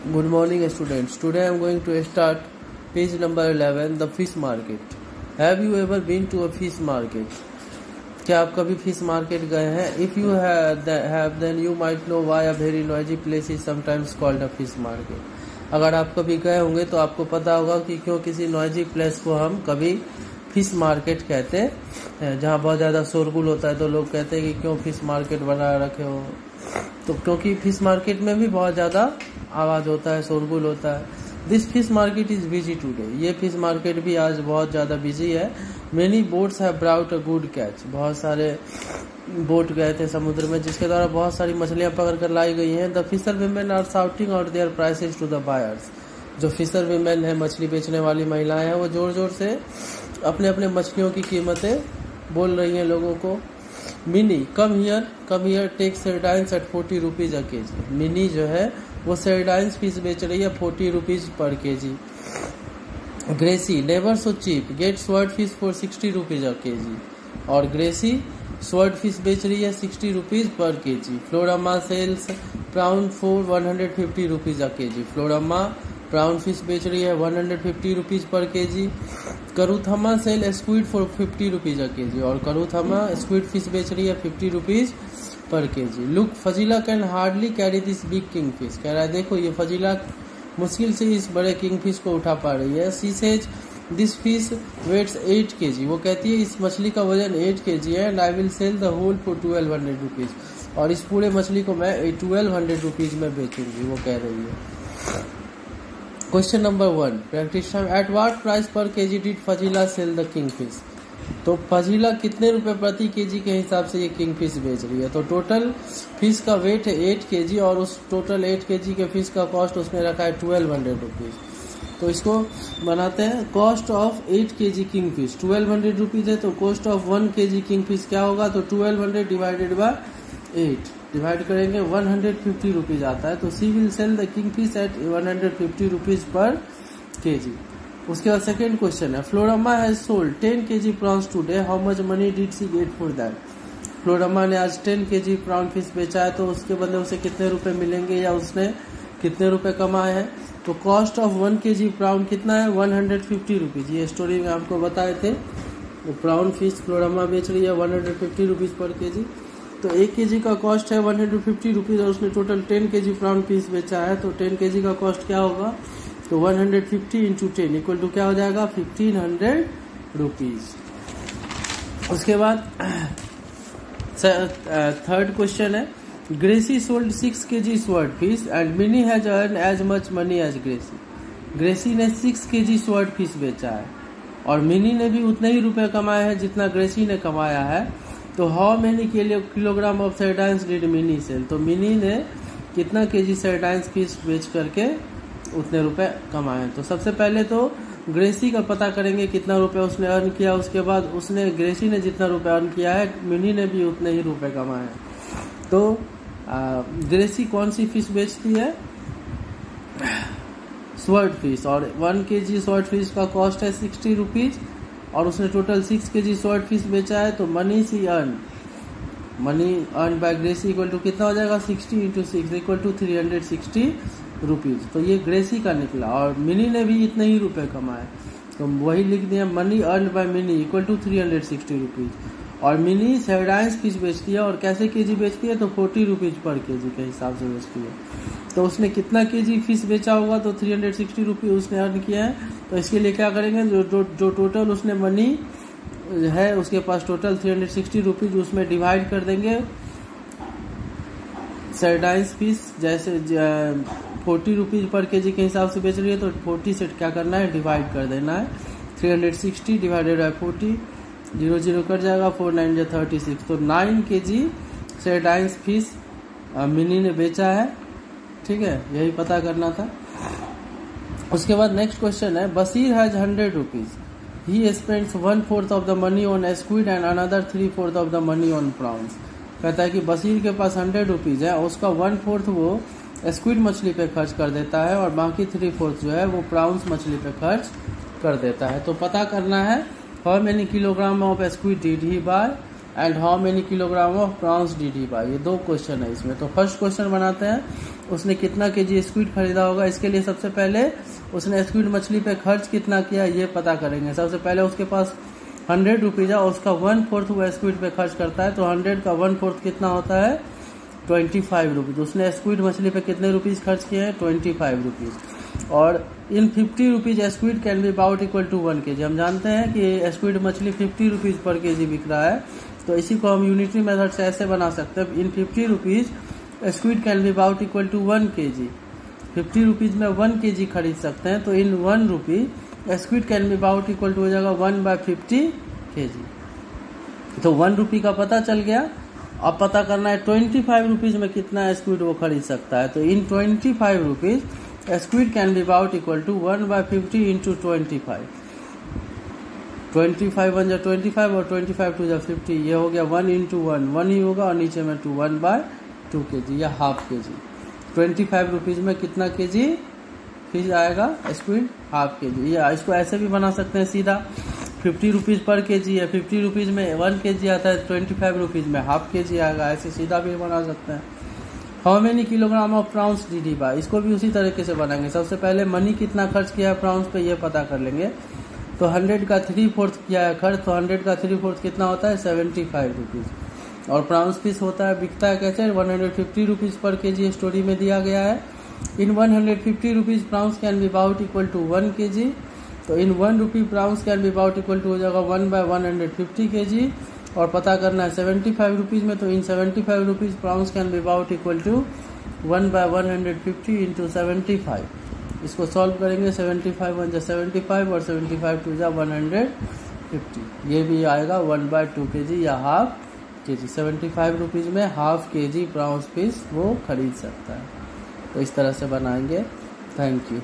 Good morning, students. Today I am going to start page number 11, the fish market. Have you ever been to a fish market? क्या आप कभी fish market गए हैं? If you have, then you might know why a very noisy place is sometimes called a fish market. अगर आप कभी गए होंगे तो आपको पता होगा कि क्यों किसी नॉइजी प्लेस को हम कभी फिश मार्केट कहते हैं, जहाँ बहुत ज़्यादा शोरगुल होता है तो लोग कहते हैं कि क्यों फिश मार्केट बना रखे हो। तो क्योंकि फिश मार्केट में भी बहुत ज़्यादा आवाज़ होता है, शोरगुल होता है। This fish market is busy today. ये फिश मार्केट भी आज बहुत ज़्यादा बिजी है। Many boats have brought a good catch. बहुत सारे बोट गए थे समुद्र में जिसके द्वारा बहुत सारी मछलियाँ पकड़ कर लाई गई हैं। The fisher women are shouting out their prices to the buyers. जो फिशर वीमेन है, मछली बेचने वाली महिलाएं हैं, वो जोर जोर से अपने अपने मछलियों की कीमतें बोल रही हैं लोगों को। Mini come here take sardines at 40 rupees a KG. Mini जो है वो सर्डाइंस फिश बेच रही है 40 रुपीज़ पर KG. Gracy never so cheap get swordfish for 60 rupees a KG. और ग्रेसी स्वर्ड फिश बेच रही है 60 रुपीज़ पर KG. Florama sells prawn for 150 rupees a KG. Florama prawn fish बेच रही है 150 रुपीज़ पर KG. Karuthamma sell squid for 50 rupees a KG. और करूथमा स्क्विड फिश बेच रही है 50 रुपीज़ पर KG. Look Fazila can hardly carry this big king fish. कह रहा है देखो ये फजीला मुश्किल से इस बड़े किंग फिश को उठा पा रही है। She says this fish weighs 8 KG. वो कहती है इस मछली का वजन 8 केजी है and I will sell the whole for 1200 rupees. और इस पूरे मछली को मैं 1200 रुपीज़ में बेचूंगी, वो कह रही है। Question number 1 practice time. At what price per KG did Fazila sell the king fish. तो फजीला कितने रुपए प्रति केजी के हिसाब से ये किंग फिश बेच रही है। तो टोटल फिश का वेट है 8 केजी और उस टोटल 8 केजी के फिश का कॉस्ट उसने रखा है 1200 रुपीज़। तो इसको बनाते हैं cost of 8 KG king fish 1200 rupees है। तो cost of 1 KG king fish क्या होगा? तो 1200 डिवाइडेड बाय 8 डिवाइड करेंगे 150 रुपीज़ आता है। तो she will sell the king fish at 150 rupees पर केजी। उसके बाद सेकेंड क्वेश्चन है Florama has sold 10 KG prawns today, how much money did she get for that. Florama ने आज 10 केजी प्रॉन फिश बेचा है तो उसके बदले उसे कितने रुपए मिलेंगे या उसने कितने रुपए कमाए हैं। तो कॉस्ट ऑफ 1 केजी प्रॉन कितना है? 150 रुपीज़। ये स्टोरी में आपको बताए थे। तो प्रॉन फिश फ्लोरामा बेच रही है 150 रुपीज़ पर केजी। तो 1 केजी का कॉस्ट है 150 रुपीज़ और उसने टोटल 10 केजी प्रॉन फिश बेचा है। तो 10 केजी का कॉस्ट क्या होगा? तो 150 इंटू 10 इक्वल टू क्या हो जाएगा? 1500 रुपीज़। उसके बाद थर्ड क्वेश्चन है Gracy sold 6 KG swordfish and Mini has earn as much money as Gracy. Gracy ने 6 केजी स्वर्ड फिश बेचा है और मिनी ने भी उतने ही रुपए कमाए हैं जितना ग्रेसी ने कमाया है। तो how many kilogram of sardines did Mini sell. तो मिनी ने कितना केजी सर्डाइंस फिश बेच करके उतने रुपए कमाए। तो सबसे पहले तो ग्रेसी का पता करेंगे कितना रुपए उसने अर्न किया। उसके बाद उसने ग्रेसी ने जितना रुपए अर्न किया है मिनी ने भी उतने ही रुपए कमाए। तो ग्रेसी कौन सी फिश बेचती है? Sword fish. और 1 केजी स्वर्ड फिश का कॉस्ट है 60 रुपीज़ और उसने टोटल 6 केजी स्वर्ड फिश बेचा है। तो money earn by Gracy equal to कितना हो जाएगा? 60 इंटू 6 इक्वल टू 360 रुपीज़। तो ये ग्रेसी का निकला और मिनी ने भी इतने ही रुपए कमाए। तो वही लिख दिया money earn by Mini equal to 360 rupees. और मिनी सर्डाइंस फिश बेचती है और कैसे केजी बेचती है? तो 40 रुपीज़ पर केजी के हिसाब से बेचती है। तो उसने कितना केजी फिश बेचा होगा? तो 360 रुपीज़ उसने अर्न किया है। तो इसके लिए क्या करेंगे? जो टोटल उसने मनी है उसके पास टोटल 360 रुपीज़ उसमें डिवाइड कर देंगे सर्डाइंस फिश जैसे 40 रुपीज़ पर केजी के हिसाब से बेच रही है। तो 40 से क्या करना है? डिवाइड कर देना है। 360 डिवाइडेड बाय 40 0 0 कट जाएगा 4 9 36। तो 9 केजी सर्डाइंस फिश मिनी ने बेचा है। ठीक है, यही पता करना था। उसके बाद नेक्स्ट क्वेश्चन है Bashir has 100 rupees, he spends 1/4 of the money on squid and another 3/4 of the money on prawns. कहता है कि बशीर के पास 100 रुपीज़ है, उसका 1/4 वो स्क्विड मछली पे खर्च कर देता है और बाकी 3/4 जो है वो प्राउंस मछली पे खर्च कर देता है। तो पता करना है how many kilogram of squid did he buy and how many kilogram of prawns did he buy. ये 2 क्वेश्चन है इसमें। तो फर्स्ट क्वेश्चन बनाते हैं, उसने कितना केजी स्क्विड खरीदा होगा। इसके लिए सबसे पहले उसने स्क्विड मछली पे खर्च कितना किया ये पता करेंगे। सबसे पहले उसके पास 100 रुपीज है और उसका 1/4 वो स्क्विड पे खर्च करता है, तो 100 का 1/4 कितना होता है 25 रुपीज। उसने स्क्विड मछली पे कितने रुपीज खर्च किए हैं 25 रुपीज। और in 50 rupees squid can be about equal to 1 kg। हम जानते हैं कि स्क्विड मछली 50 रुपीज पर केजी बिक रहा है, तो इसी को हम यूनिटरी मेथड से ऐसे बना सकते हैं, in 50 rupees squid can be about equal to 1 kg। 50 rupees में 1 kg खरीद सकते हैं, तो in 1 rupee squid can be about equal to हो जाएगा 1/50 kg। तो 1 रुपी का पता चल गया। अब पता करना है 25 रुपीज में कितना स्क्विड वो खरीद सकता है, तो in 25 rupees squid can be about equal to 1/50 into 25। 25 1 जा 25 और 25 2 जा 50, ये हो गया 1 इंटू 1 ही होगा और नीचे में 2 1/2 kg या हाफ kg। 25 रुपीज में कितना केजी फिश आएगा स्क्विड हाफ kg। या इसको ऐसे भी बना सकते हैं सीधा, 50 रुपीज पर केजी है, 50 रुपीज में 1 kg आता है, 25 रुपीज में हाफ kg आएगा, ऐसे सीधा भी बना सकते हैं। How many kilogram of prawns did he buy, इसको भी उसी तरीके से बनाएंगे। सबसे पहले मनी कितना खर्च किया है प्राउंस पे ये पता कर लेंगे। तो 100 का 3/4 किया है खर्च, तो 100 का 3/4 कितना होता है 75 रुपीज। और प्राउंस फिश होता है बिकता है कैसे 150 रुपीज पर केजी स्टोरी में दिया गया है। In 150 rupees prawns can be about equal to 1 kg। तो in 1 rupee prawns can be about equal to हो जाएगा 1/150 kg। और पता करना है 75 रुपीज में, तो in 75 rupees prawns can be about equal to 1/150 into 75। इसको सॉल्व करेंगे, 75 1 जा 75 और 75 2 जा 150, ये भी आएगा 1/2 kg या हाफ kg। 75 रुपीज में हाफ kg प्राउंस फिश वो खरीद सकता है। तो इस तरह से बनाएंगे। Thank you.